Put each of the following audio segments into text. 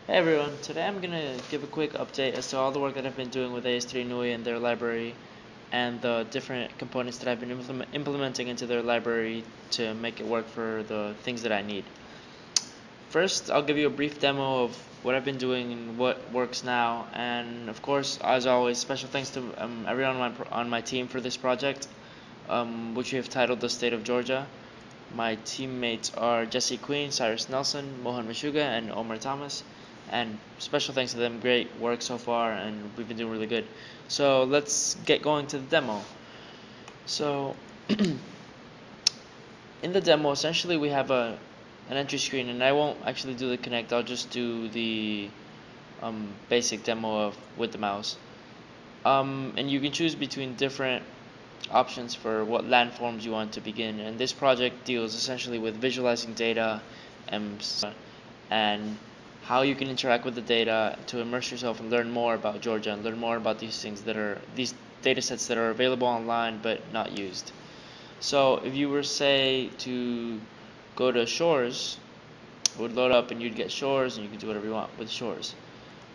Hey everyone, today I'm going to give a quick update as to all the work that I've been doing with AS3 NUI and their library and the different components that I've been implementing into their library to make it work for the things that I need. First, I'll give you a brief demo of what I've been doing and what works now, and of course, as always, special thanks to everyone on my team for this project, which we have titled The State of Georgia. My teammates are Jesse Queen, Cyrus Nelson, Mohan Meshuga, and Omar Thomas. And special thanks to them, great work so far, and we've been doing really good. So let's get going to the demo. So in the demo, essentially we have an entry screen, and I won't actually do the connect, I'll just do the basic demo of with the mouse. And you can choose between different options for what landforms you want to begin, and this project deals essentially with visualizing data and how you can interact with the data to immerse yourself and learn more about Georgia and learn more about these data sets that are available online but not used. So if you were, say, to go to shores, it would load up and you'd get shores and you can do whatever you want with shores.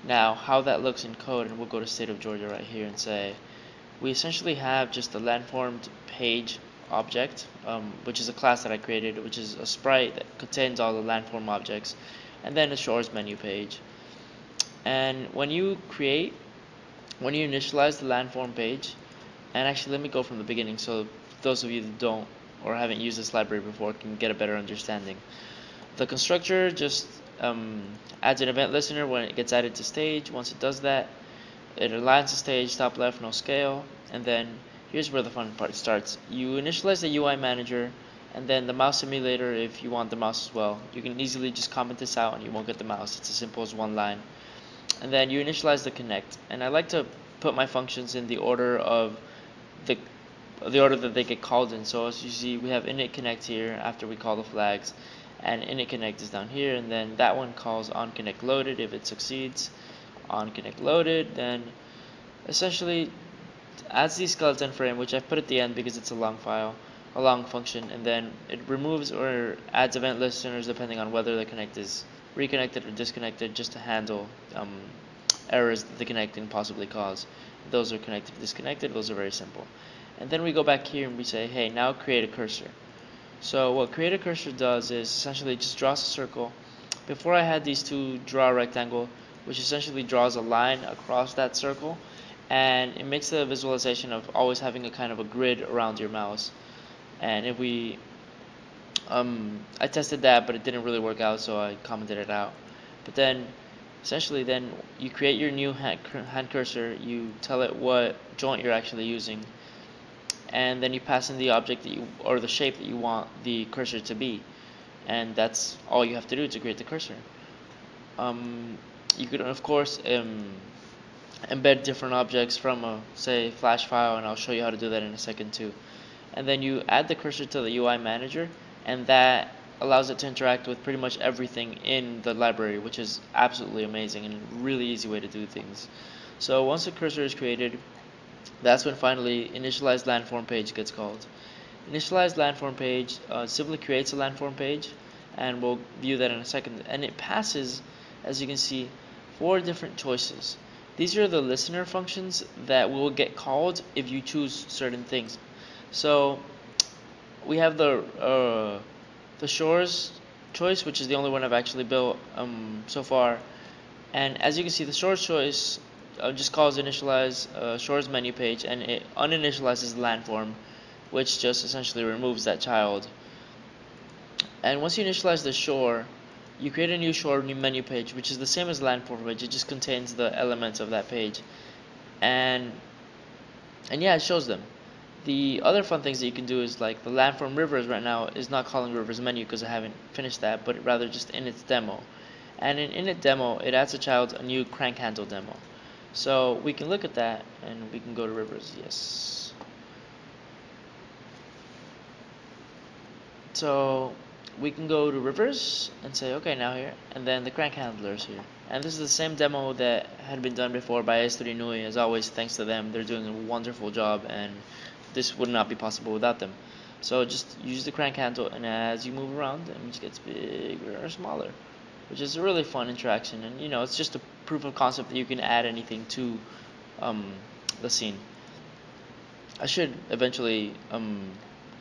Now, how that looks in code, and we'll go to state of Georgia right here and say, we essentially have just a landformed page object, which is a class that I created, which is a sprite that contains all the landform objects, and then a shores menu page. And when you initialize the landform page, and actually let me go from the beginning so those of you that don't or haven't used this library before can get a better understanding. The constructor just adds an event listener when it gets added to stage. Once it does that, it aligns the stage, top left, no scale, and then here's where the fun part starts. You initialize the UI manager, and then the mouse simulator if you want the mouse as well. You can easily just comment this out and you won't get the mouse. It's as simple as one line. And then you initialize the connect. And I like to put my functions in the order of the order that they get called in. So as you see, we have init connect here after we call the flags, and init connect is down here, and then that one calls on connect loaded if it succeeds. On connect loaded, then essentially adds the skeleton frame, which I've put at the end because it's a long file, a long function, and then it removes or adds event listeners depending on whether the connect is reconnected or disconnected, just to handle errors that the connect can possibly cause. Those are connected, disconnected, those are very simple. And then we go back here and we say, hey, now create a cursor. So what create a cursor does is essentially just draws a circle. Before I had these two draw a rectangle, which essentially draws a line across that circle, and it makes the visualization of always having a kind of a grid around your mouse. And if we I tested that, but it didn't really work out, so I commented it out. But then essentially then you create your new hand cursor, you tell it what joint you're actually using, and then you pass in the object that you or the shape that you want the cursor to be, and that's all you have to do to create the cursor. You could of course embed different objects from a, say, flash file, and I'll show you how to do that in a second too. And then you add the cursor to the UI manager, and that allows it to interact with pretty much everything in the library, which is absolutely amazing and a really easy way to do things. So once the cursor is created, that's when finally initialized landform page gets called. Initialized landform page simply creates a landform page, and we'll view that in a second. And it passes, as you can see, 4 different choices. These are the listener functions that will get called if you choose certain things. So we have the shores choice, which is the only one I've actually built so far. And as you can see, the shores choice just calls initialize shores menu page, and it uninitializes the landform, which just essentially removes that child. And once you initialize the shore, you create a new shore new menu page, which is the same as the landform page. It just contains the elements of that page, and yeah, it shows them. The other fun things that you can do is like the landform rivers right now is not calling rivers menu because I haven't finished that, but rather just in its demo. And in init demo, it adds a child a new crank handle demo. So we can look at that and we can go to rivers. Yes. So we can go to rivers and say, okay, now here, and then the crank handler is here. And this is the same demo that had been done before by S3 NUI. As always, thanks to them, they're doing a wonderful job, and this would not be possible without them. So just use the crank handle, and as you move around, the image gets bigger or smaller. which is a really fun interaction. And it's just a proof of concept that you can add anything to um, the scene. I should eventually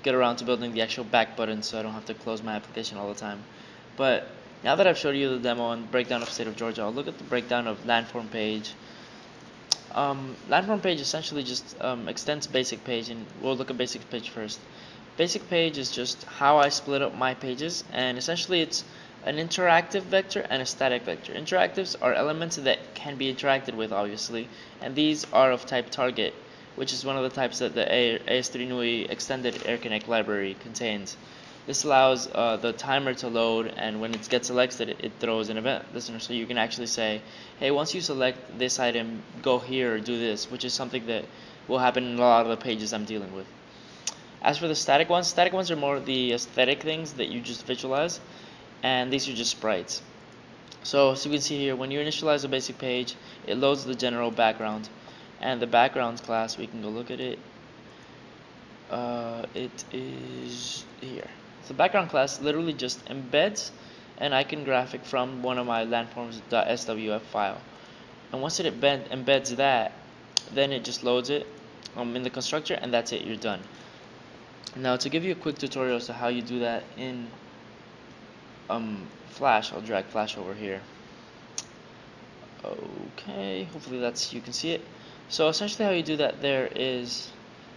get around to building the actual back button so I don't have to close my application all the time. But now that I've showed you the demo and breakdown of State of Georgia, I'll look at the breakdown of landform page. Landform page essentially just extends basic page, and we'll look at basic page first. Basic page is just how I split up my pages, and essentially it's an interactive vector and a static vector. Interactives are elements that can be interacted with, obviously, and these are of type target, which is one of the types that the AS3NUI extended AirConnect library contains. This allows the timer to load, and when it gets selected, it throws an event listener. So you can actually say, hey, once you select this item, go here or do this, which is something that will happen in a lot of the pages I'm dealing with. As for the static ones are more the aesthetic things that you just visualize, and these are just sprites. So as you can see here, when you initialize a basic page, it loads the general background, and the background class, we can go look at it. It is here. So background class literally just embeds an icon graphic from one of my landforms.swf file, and once it embeds that, then it just loads it in the constructor, and that's it. You're done. Now to give you a quick tutorial as to how you do that in Flash, I'll drag Flash over here. Okay, hopefully you can see it. So essentially how you do that there is,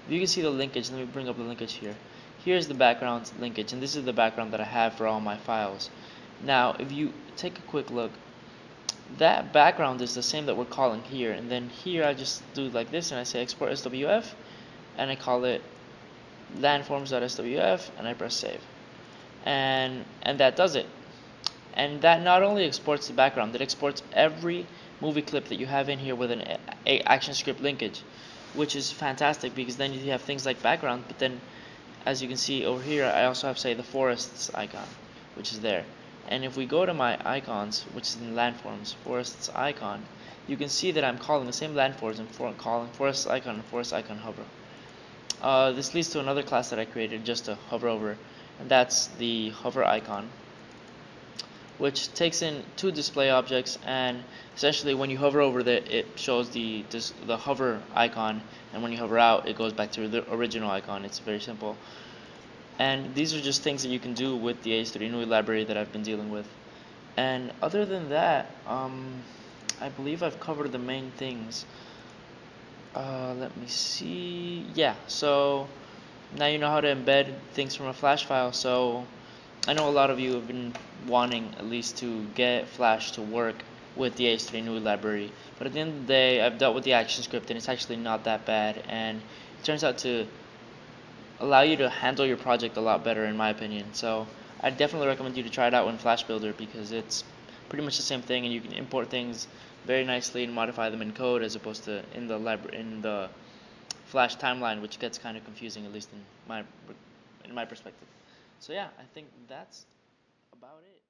if you can see the linkage, let me bring up the linkage here. Here's the background linkage, and this is the background that I have for all my files. Now if you take a quick look, that background is the same that we're calling here, and then here I just do like this and I say export SWF, and I call it landforms.swf, and I press save, and that does it. And that not only exports the background, it exports every movie clip that you have in here with an ActionScript linkage, which is fantastic because then you have things like background, but then as you can see over here, I also have, say, the forests icon, which is there. And if we go to my icons, which is in landforms, forests icon, you can see that I'm calling the same landforms and calling forests icon and forest icon hover. This leads to another class that I created just to hover over, and that's the hover icon, which takes in two display objects, and essentially when you hover over it shows the hover icon, and when you hover out, it goes back to the original icon. It's very simple. And these are just things that you can do with the AS3NUI library that I've been dealing with. And other than that, I believe I've covered the main things. Let me see. Yeah, so now you know how to embed things from a Flash file. So I know a lot of you have been wanting at least to get Flash to work with the AS3NUI library, but at the end of the day, I've dealt with the ActionScript, and it's actually not that bad, and it turns out to allow you to handle your project a lot better, in my opinion. So I definitely recommend you to try it out in Flash Builder because it's pretty much the same thing, and you can import things very nicely and modify them in code as opposed to in the Flash timeline, which gets kind of confusing, at least in my perspective. So yeah, I think that's about it.